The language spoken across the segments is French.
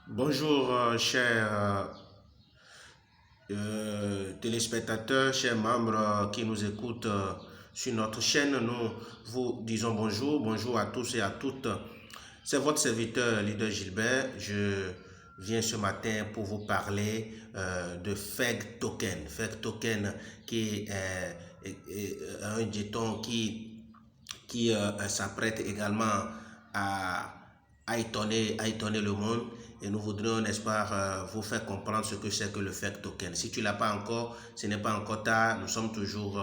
Bonjour, chers téléspectateurs, chers membres qui nous écoutent sur notre chaîne. Nous vous disons bonjour, bonjour à tous et à toutes. C'est votre serviteur, leader Gilbert. Je viens ce matin pour vous parler de Fake Token. Fake Token qui est un jeton qui s'apprête également à, à étonner le monde. Et nous voudrions, n'est-ce pas, vous faire comprendre ce que c'est que le fake token. Si tu ne l'as pas encore, ce n'est pas encore tard. Nous sommes toujours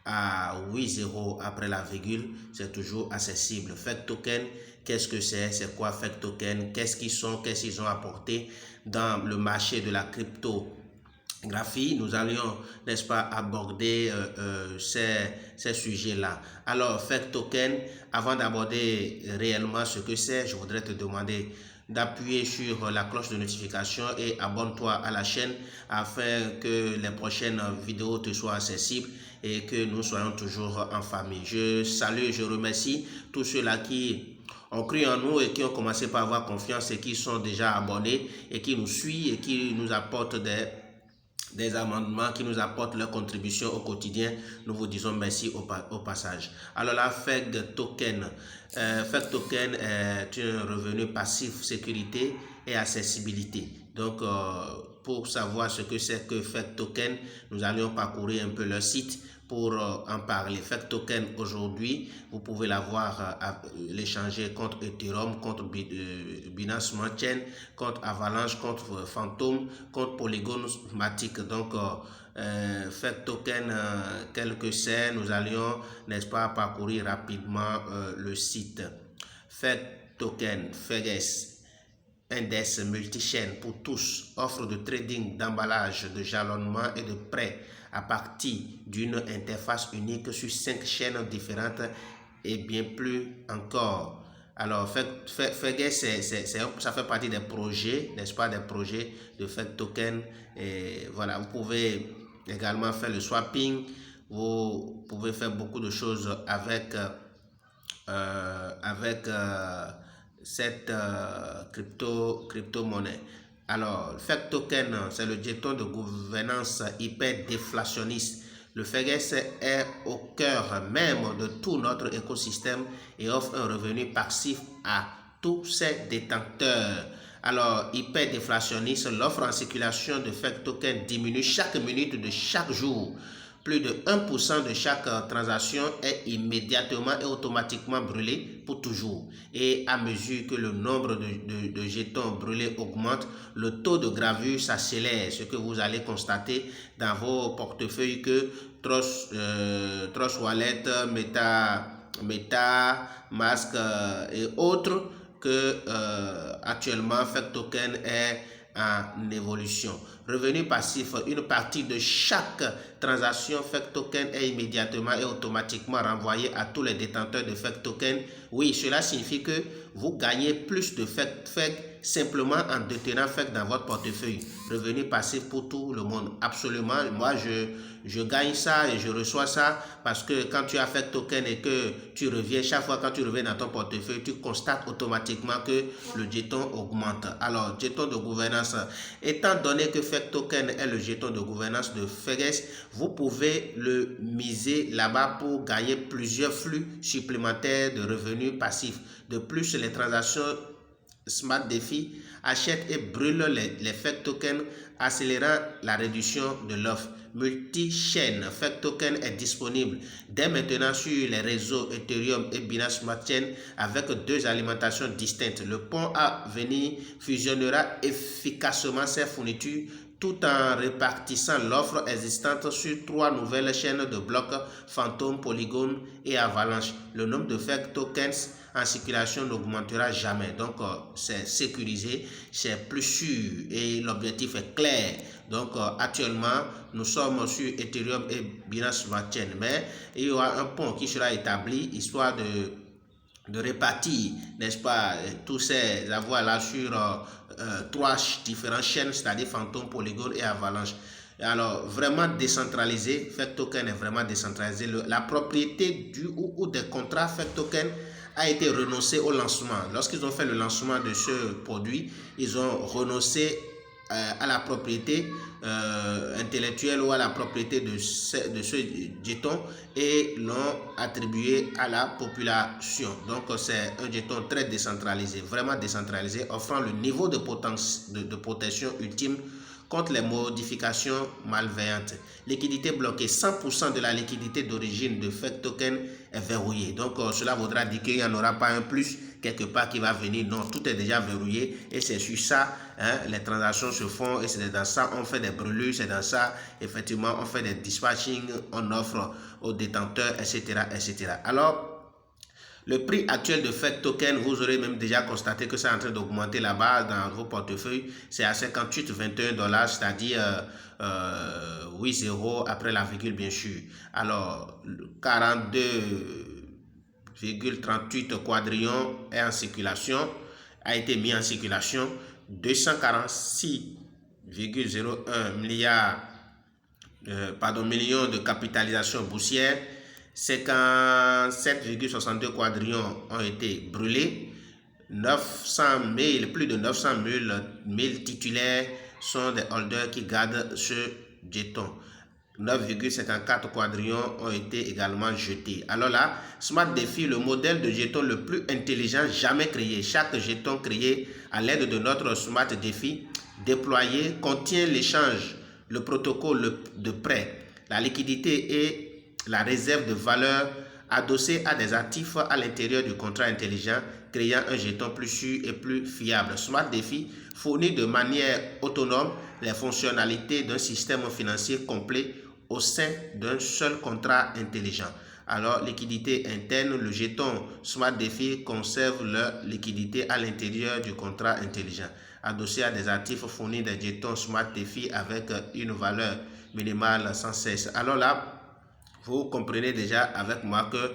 à 8 0 après la virgule. C'est toujours accessible. Fake token, qu'est-ce que c'est? C'est quoi fake token? Qu'est-ce qu'ils sont? Qu'est-ce qu'ils ont apporté dans le marché de la cryptographie? Nous allions, n'est-ce pas, aborder ces sujets-là. Alors, fake token, avant d'aborder réellement ce que c'est, je voudrais te demander d'appuyer sur la cloche de notification et abonne-toi à la chaîne afin que les prochaines vidéos te soient accessibles et que nous soyons toujours en famille. Je salue et je remercie tous ceux-là qui ont cru en nous et qui ont commencé par avoir confiance et qui sont déjà abonnés et qui nous suivent et qui nous apportent des amendements, qui nous apportent leur contribution au quotidien. Nous vous disons merci au passage. Alors là, Fake Token. Fake Token est un revenu passif, sécurité et accessibilité. Donc, pour savoir ce que c'est que Fake Token, nous allons parcourir un peu leur site pour en parler. Fake Token aujourd'hui, vous pouvez l'avoir, l'échanger contre Ethereum, contre Binance Smart Chain, contre Avalanche, contre Phantom, contre Polygon Matic. Donc, Fake Token, quel que c'est, nous allions, n'est-ce pas, parcourir rapidement le site. Fake Token, FEGES, Index multichaîne pour tous, offre de trading, d'emballage, de jalonnement et de prêt à partir d'une interface unique sur 5 chaînes différentes et bien plus encore. Alors, FEGES, ça fait partie des projets, n'est-ce pas, des projets de Fake Token. Et voilà, vous pouvez également faire le swapping, vous pouvez faire beaucoup de choses avec cette crypto-monnaie. Alors, Fake Token, c'est le jeton de gouvernance hyper déflationniste. Le FEGES est au cœur même de tout notre écosystème et offre un revenu passif à tous ses détenteurs. Alors, hyper déflationniste, l'offre en circulation de Fake Token diminue chaque minute de chaque jour. Plus de 1% de chaque transaction est immédiatement et automatiquement brûlé pour toujours. Et à mesure que le nombre de jetons brûlés augmente, le taux de gravure s'accélère. Ce que vous allez constater dans vos portefeuilles que Trust Wallet, Meta, Mask et autres, que actuellement Fake Token est en évolution. Revenu passif, une partie de chaque transaction Fake Token est immédiatement et automatiquement renvoyée à tous les détenteurs de Fake Token. Oui, cela signifie que vous gagnez plus de Fake simplement en détenant Fake dans votre portefeuille. Revenu passif pour tout le monde. Absolument, moi je gagne ça et je reçois ça parce que quand tu as Fake Token et que tu reviens, chaque fois quand tu reviens dans ton portefeuille, tu constates automatiquement que le jeton augmente. Alors, jeton de gouvernance, étant donné que Fake Token est le jeton de gouvernance de FEGES, vous pouvez le miser là-bas pour gagner plusieurs flux supplémentaires de revenus passifs. De plus, les transactions Smart Défi achètent et brûlent les Fake Tokens, accélérant la réduction de l'offre. Multi-chaîne Fake Token est disponible dès maintenant sur les réseaux Ethereum et Binance Smart Chain avec 2 alimentations distinctes. Le pont à venir fusionnera efficacement ces fournitures tout en répartissant l'offre existante sur 3 nouvelles chaînes de blocs Phantom, Polygon et Avalanche. Le nombre de Fake Tokens en circulation n'augmentera jamais. Donc, c'est sécurisé, c'est plus sûr et l'objectif est clair. Donc, actuellement, nous sommes sur Ethereum et Binance Smart Chain, mais il y aura un pont qui sera établi histoire de répartir, n'est-ce pas, tous ces avoirs-là sur 3 différentes chaînes, c'est-à-dire Phantom, Polygon et Avalanche. Alors, vraiment décentralisé, Fake Token est vraiment décentralisé. La propriété du ou des contrats Fake Token a été renoncé au lancement. Lorsqu'ils ont fait le lancement de ce produit, ils ont renoncé à la propriété intellectuelle ou à la propriété de ce jeton et l'ont attribué à la population. Donc c'est un jeton très décentralisé, vraiment décentralisé, offrant le niveau de protection ultime contre les modifications malveillantes. Liquidité bloquée. 100% de la liquidité d'origine de Fake Token est verrouillée. Donc cela voudra dire qu'il n'y en aura pas un plus quelque part qui va venir. Non, tout est déjà verrouillé et c'est sur ça les transactions se font et c'est dans ça on fait des brûlures, c'est dans ça effectivement on fait des dispatching, on offre aux détenteurs, etc. etc. Alors, le prix actuel de Fake Token, vous aurez même déjà constaté que c'est en train d'augmenter là-bas dans vos portefeuilles. C'est à 58,21 $, c'est-à-dire 8 zéros après la virgule bien sûr. Alors, 42,38 quadrillions est en circulation, a été mis en circulation. 246,01 millions de capitalisation boursière. 57,62 quadrillions ont été brûlés. 900 000, plus de 900 000 titulaires sont des holders qui gardent ce jeton. 9,54 quadrillions ont été également jetés. Alors là, Smart DeFi, le modèle de jeton le plus intelligent jamais créé. Chaque jeton créé à l'aide de notre Smart DeFi déployé contient l'échange, le protocole de prêt, la liquidité et la réserve de valeur adossée à des actifs à l'intérieur du contrat intelligent, créant un jeton plus sûr et plus fiable. Smart DeFi fournit de manière autonome les fonctionnalités d'un système financier complet au sein d'un seul contrat intelligent. Alors, liquidité interne, le jeton Smart DeFi conserve leur liquidité à l'intérieur du contrat intelligent. Adossé à des actifs fournit des jetons Smart DeFi avec une valeur minimale sans cesse. Alors là, vous comprenez déjà avec moi que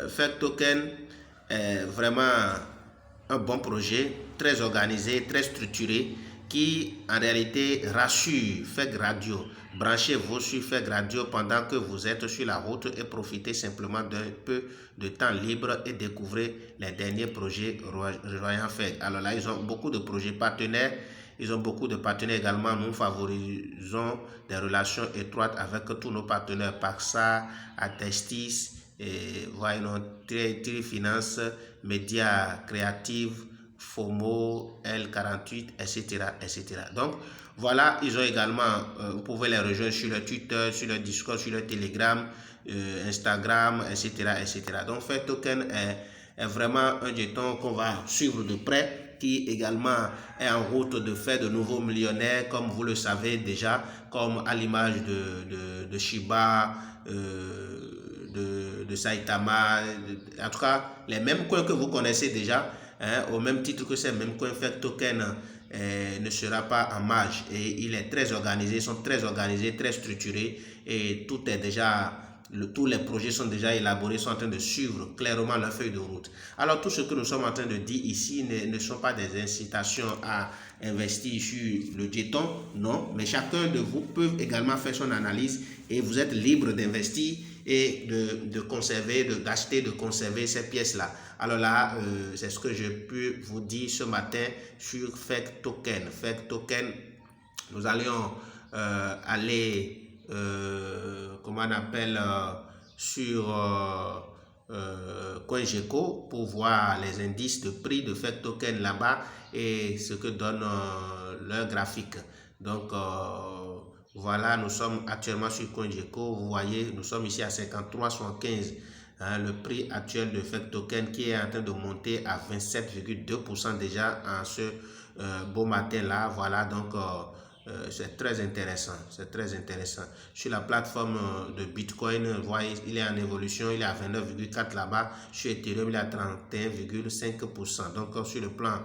Fake Token est vraiment un bon projet, très organisé, très structuré, qui en réalité rassure Fake Radio. Branchez-vous sur Fake Radio pendant que vous êtes sur la route et profitez simplement d'un peu de temps libre et découvrez les derniers projets rejoignant Fake. Alors là, ils ont beaucoup de projets partenaires. Ils ont beaucoup de partenaires également. Nous favorisons des relations étroites avec tous nos partenaires, Paxa, Atestis, Tri Finance, Média Créative, FOMO, L48, etc., etc. Donc, voilà, ils ont également, vous pouvez les rejoindre sur le Twitter, sur le Discord, sur le Telegram, Instagram, etc., etc. Donc, Fake Token est vraiment un jeton qu'on va suivre de près, qui également est en route de faire de nouveaux millionnaires, comme vous le savez déjà, comme à l'image de Shiba, de Saitama, en tout cas, les mêmes coins que vous connaissez déjà, au même titre que ces mêmes coins. Fake Token ne sera pas en marge et il est très organisé, ils sont très organisés, très structurés et tout est déjà... tous les projets sont déjà élaborés, sont en train de suivre clairement leur feuille de route. Alors tout ce que nous sommes en train de dire ici ne sont pas des incitations à investir sur le jeton, non, mais chacun de vous peut également faire son analyse et vous êtes libre d'investir et de conserver, d'acheter, de conserver ces pièces-là. Alors là, c'est ce que je peux vous dire ce matin sur Fake Token. Fake Token, nous allions aller... comment on appelle sur CoinGecko pour voir les indices de prix de Fake Token là-bas et ce que donne leur graphique. Donc voilà, nous sommes actuellement sur CoinGecko. Vous voyez, nous sommes ici à 53,75. Le prix actuel de Fake Token qui est en train de monter à 27,2% déjà en ce beau matin là. Voilà, donc c'est très intéressant, c'est très intéressant. Sur la plateforme de Bitcoin, vous voyez, il est en évolution, il est à 29,4 là-bas. Sur Ethereum, il est à 31,5%. Donc sur le plan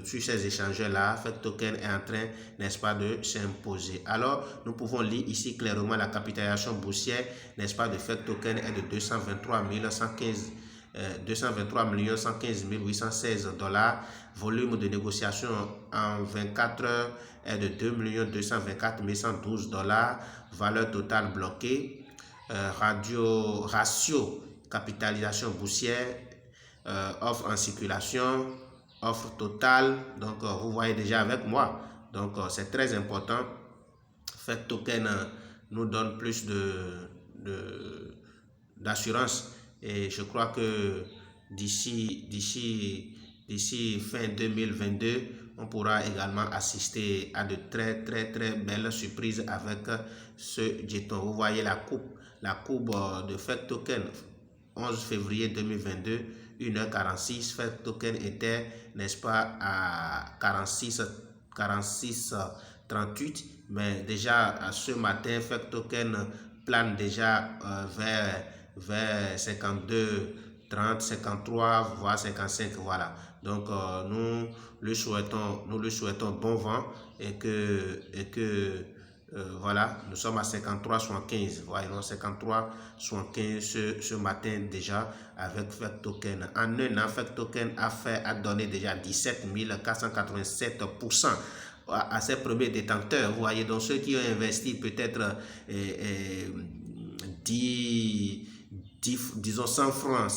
sur ces échangeurs-là, Fake Token est en train, n'est-ce pas, de s'imposer. Alors, nous pouvons lire ici clairement la capitalisation boursière, n'est-ce pas, de Fake Token est de 223 115 816 $. Volume de négociation en 24 heures est de 2 224 112 $. Valeur totale bloquée. Ratio capitalisation boursière offre en circulation, offre totale. Donc, vous voyez déjà avec moi. Donc, c'est très important. FEC Token nous donne plus d'assurance. Et je crois que d'ici fin 2022, on pourra également assister à de très belles surprises avec ce jeton. Vous voyez la courbe de FEC Token 11 février 2022, 1h46. FEC Token était, n'est-ce pas, à 46,38, mais déjà ce matin, FEC Token plane déjà vers 52,30, 53, voire 55. Voilà. Donc nous le souhaitons bon vent et que voilà, nous sommes à 53,75. Voilà, 53,75 ce matin déjà avec FEC Token. En un an, FEC Token a donné déjà 17 487% à ses premiers détenteurs. Vous voyez, donc ceux qui ont investi peut-être disons 100 francs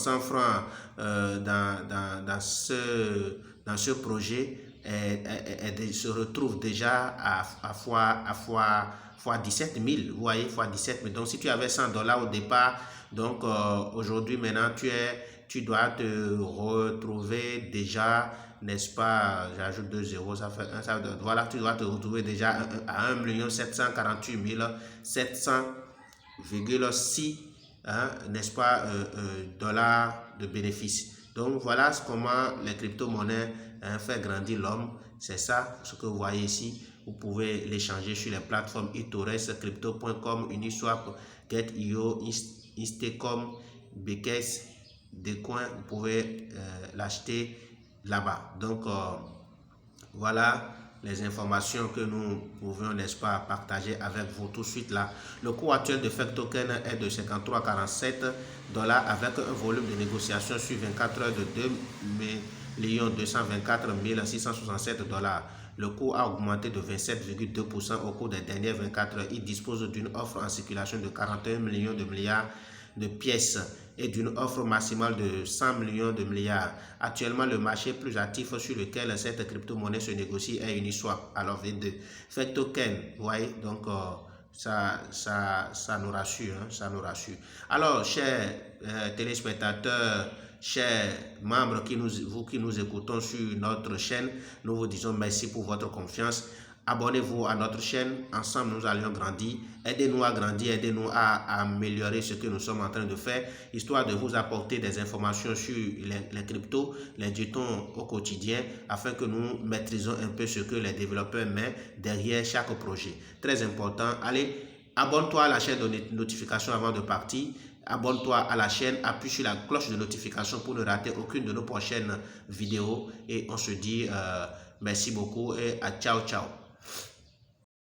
dans ce projet se retrouve déjà à fois 17 000. Vous voyez, fois 17 000. Donc si tu avais $100 au départ, donc aujourd'hui maintenant tu dois te retrouver déjà, n'est-ce pas, j'ajoute 2 zéros, ça fait 1, voilà, tu dois te retrouver déjà à 1 748 700,6 n'est-ce pas, dollars de bénéfices. Donc voilà comment les crypto-monnaies fait grandir l'homme. C'est ça ce que vous voyez ici. Vous pouvez l'échanger sur les plateformes eToro, Crypto.com, Uniswap, Get.io, Instacom, Bekes, Descoins. Vous pouvez l'acheter là-bas. Donc voilà les informations que nous pouvions, n'est-ce pas, partager avec vous tout de suite là. Le cours actuel de FEC Token est de 53,47 $ avec un volume de négociation sur 24 heures de 2,224 667 $. Le cours a augmenté de 27,2% au cours des dernières 24 heures. Il dispose d'une offre en circulation de 41 millions de milliards de pièces et d'une offre maximale de 100 millions de milliards. Actuellement, le marché plus actif sur lequel cette crypto-monnaie se négocie est Uniswap. Alors, V2. FEC Token, vous voyez, donc ça nous rassure, hein, ça nous rassure. Alors, chers téléspectateurs, chers membres qui nous écoutons sur notre chaîne, nous vous disons merci pour votre confiance. Abonnez-vous à notre chaîne, ensemble nous allons grandir. Aidez-nous à grandir, aidez-nous à améliorer ce que nous sommes en train de faire, histoire de vous apporter des informations sur les cryptos, les jetons au quotidien, afin que nous maîtrisons un peu ce que les développeurs mettent derrière chaque projet. Très important. Allez, abonne-toi à la chaîne de notification avant de partir. Abonne-toi à la chaîne, appuie sur la cloche de notification pour ne rater aucune de nos prochaines vidéos. Et on se dit merci beaucoup et à ciao ciao.